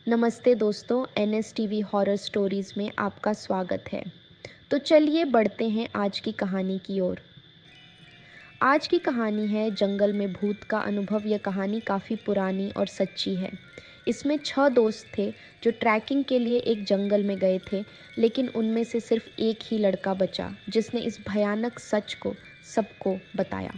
नमस्ते दोस्तों, NSTV horror stories में आपका स्वागत है। तो चलिए बढ़ते हैं आज की कहानी की ओर। आज की कहानी है जंगल में भूत का अनुभव। यह कहानी काफ़ी पुरानी और सच्ची है। इसमें 6 दोस्त थे जो ट्रैकिंग के लिए एक जंगल में गए थे, लेकिन उनमें से सिर्फ एक ही लड़का बचा जिसने इस भयानक सच को सबको बताया।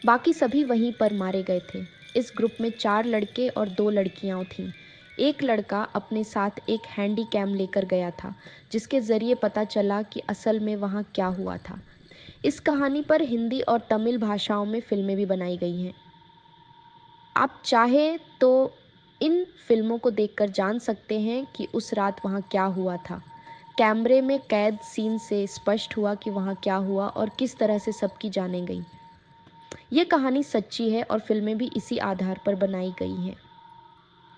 बाकी सभी वहीं पर मारे गए थे। इस ग्रुप में 4 लड़के और 2 लड़कियां थीं। एक लड़का अपने साथ एक हैंडी कैम लेकर गया था, जिसके ज़रिए पता चला कि असल में वहाँ क्या हुआ था। इस कहानी पर हिंदी और तमिल भाषाओं में फिल्में भी बनाई गई हैं। आप चाहे तो इन फिल्मों को देखकर जान सकते हैं कि उस रात वहाँ क्या हुआ था। कैमरे में कैद सीन से स्पष्ट हुआ कि वहाँ क्या हुआ और किस तरह से सबकी जानें गईं। ये कहानी सच्ची है और फिल्में भी इसी आधार पर बनाई गई हैं।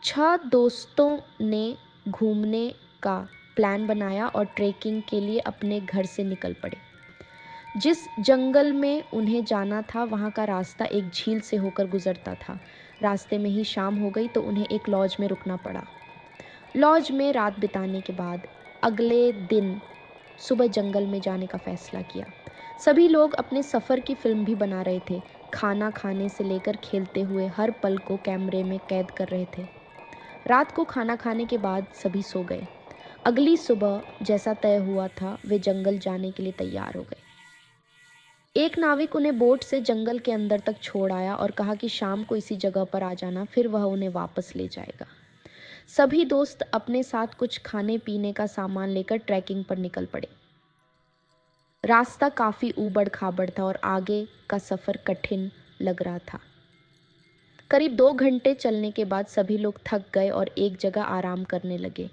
6 दोस्तों ने घूमने का प्लान बनाया और ट्रेकिंग के लिए अपने घर से निकल पड़े। जिस जंगल में उन्हें जाना था वहाँ का रास्ता एक झील से होकर गुजरता था। रास्ते में ही शाम हो गई तो उन्हें एक लॉज में रुकना पड़ा। लॉज में रात बिताने के बाद अगले दिन सुबह जंगल में जाने का फैसला किया। सभी लोग अपने सफ़र की फिल्म भी बना रहे थे। खाना खाने से लेकर खेलते हुए हर पल को कैमरे में कैद कर रहे थे। रात को खाना खाने के बाद सभी सो गए। अगली सुबह जैसा तय हुआ था वे जंगल जाने के लिए तैयार हो गए। एक नाविक उन्हें बोट से जंगल के अंदर तक छोड़ आया और कहा कि शाम को इसी जगह पर आ जाना, फिर वह उन्हें वापस ले जाएगा। सभी दोस्त अपने साथ कुछ खाने पीने का सामान लेकर ट्रैकिंग पर निकल पड़े। रास्ता काफ़ी ऊबड़ खाबड़ था और आगे का सफ़र कठिन लग रहा था। करीब 2 घंटे चलने के बाद सभी लोग थक गए और एक जगह आराम करने लगे।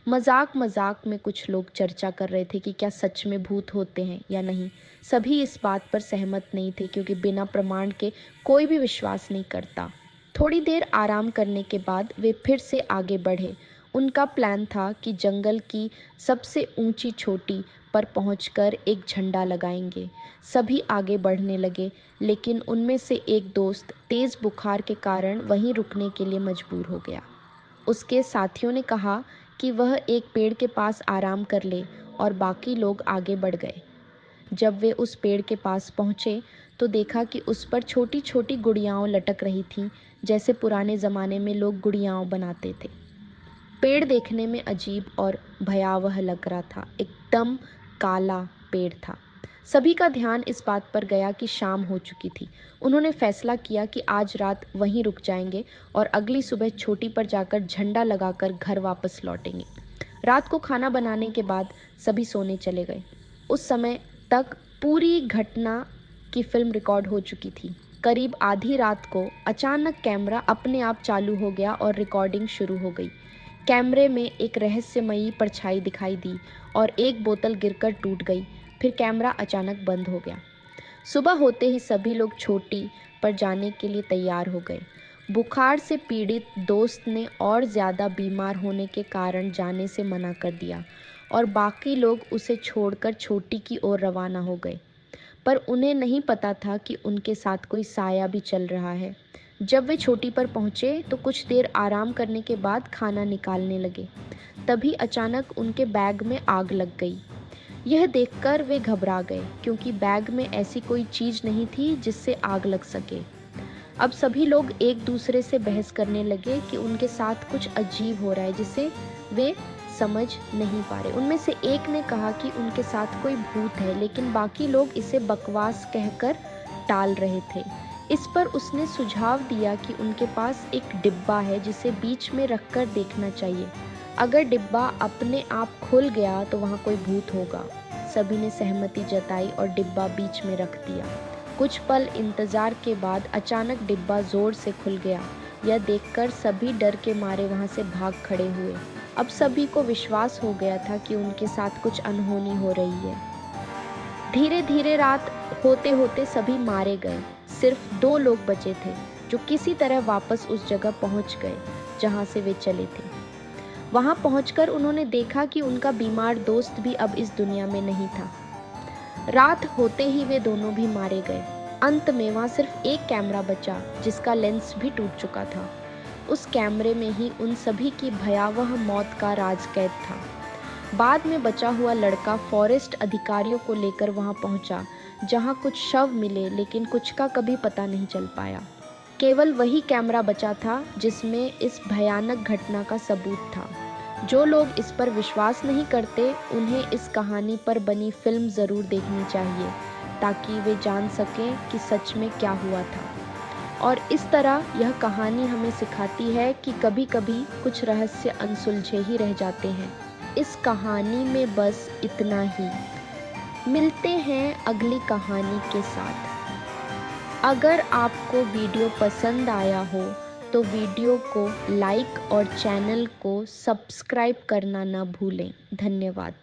मजाक मजाक में कुछ लोग चर्चा कर रहे थे कि क्या सच में भूत होते हैं या नहीं। सभी इस बात पर सहमत नहीं थे क्योंकि बिना प्रमाण के कोई भी विश्वास नहीं करता। थोड़ी देर आराम करने के बाद वे फिर से आगे बढ़े। उनका प्लान था कि जंगल की सबसे ऊंची चोटी पर पहुंचकर एक झंडा लगाएंगे। सभी आगे बढ़ने लगे, लेकिन उनमें से एक दोस्त तेज़ बुखार के कारण वहीं रुकने के लिए मजबूर हो गया। उसके साथियों ने कहा कि वह एक पेड़ के पास आराम कर ले और बाकी लोग आगे बढ़ गए। जब वे उस पेड़ के पास पहुंचे तो देखा कि उस पर छोटी छोटी गुड़ियाओं लटक रही थीं, जैसे पुराने ज़माने में लोग गुड़ियाओं बनाते थे। पेड़ देखने में अजीब और भयावह लग रहा था। एकदम काला पेड़ था। सभी का ध्यान इस बात पर गया कि शाम हो चुकी थी। उन्होंने फैसला किया कि आज रात वहीं रुक जाएंगे और अगली सुबह चोटी पर जाकर झंडा लगाकर घर वापस लौटेंगे। रात को खाना बनाने के बाद सभी सोने चले गए। उस समय तक पूरी घटना की फिल्म रिकॉर्ड हो चुकी थी। करीब आधी रात को अचानक कैमरा अपने आप चालू हो गया और रिकॉर्डिंग शुरू हो गई। कैमरे में एक रहस्यमयी परछाई दिखाई दी और एक बोतल गिरकर टूट गई। फिर कैमरा अचानक बंद हो गया। सुबह होते ही सभी लोग चोटी पर जाने के लिए तैयार हो गए। बुखार से पीड़ित दोस्त ने और ज़्यादा बीमार होने के कारण जाने से मना कर दिया और बाकी लोग उसे छोड़कर चोटी की ओर रवाना हो गए। पर उन्हें नहीं पता था कि उनके साथ कोई साया भी चल रहा है। जब वे चोटी पर पहुंचे तो कुछ देर आराम करने के बाद खाना निकालने लगे। तभी अचानक उनके बैग में आग लग गई। यह देखकर वे घबरा गए क्योंकि बैग में ऐसी कोई चीज़ नहीं थी जिससे आग लग सके। अब सभी लोग एक दूसरे से बहस करने लगे कि उनके साथ कुछ अजीब हो रहा है जिसे वे समझ नहीं पा रहे। उनमें से एक ने कहा कि उनके साथ कोई भूत है, लेकिन बाकी लोग इसे बकवास कहकर टाल रहे थे। इस पर उसने सुझाव दिया कि उनके पास एक डिब्बा है जिसे बीच में रखकर देखना चाहिए। अगर डिब्बा अपने आप खुल गया तो वहाँ कोई भूत होगा। सभी ने सहमति जताई और डिब्बा बीच में रख दिया। कुछ पल इंतजार के बाद अचानक डिब्बा जोर से खुल गया। यह देखकर सभी डर के मारे वहां से भाग खड़े हुए। अब सभी को विश्वास हो गया था कि उनके साथ कुछ अनहोनी हो रही है। धीरे धीरे रात होते होते सभी मारे गए। सिर्फ 2 लोग बचे थे जो किसी तरह वापस उस जगह पहुंच गए जहां से वे चले थे। वहां पहुंचकर उन्होंने देखा कि उनका बीमार दोस्त भी अब इस दुनिया में नहीं था। रात होते ही वे दोनों भी मारे गए। अंत में वहां सिर्फ एक कैमरा बचा जिसका लेंस भी टूट चुका था। उस कैमरे में ही उन सभी की भयावह मौत का राज कैद था। बाद में बचा हुआ लड़का फॉरेस्ट अधिकारियों को लेकर वहां पहुंचा, जहां कुछ शव मिले लेकिन कुछ का कभी पता नहीं चल पाया। केवल वही कैमरा बचा था जिसमें इस भयानक घटना का सबूत था। जो लोग इस पर विश्वास नहीं करते, उन्हें इस कहानी पर बनी फिल्म ज़रूर देखनी चाहिए, ताकि वे जान सकें कि सच में क्या हुआ था। और इस तरह यह कहानी हमें सिखाती है कि कभी-कभी कुछ रहस्य अनसुलझे ही रह जाते हैं। इस कहानी में बस इतना ही। मिलते हैं अगली कहानी के साथ। अगर आपको वीडियो पसंद आया हो तो वीडियो को लाइक और चैनल को सब्सक्राइब करना ना भूलें। धन्यवाद।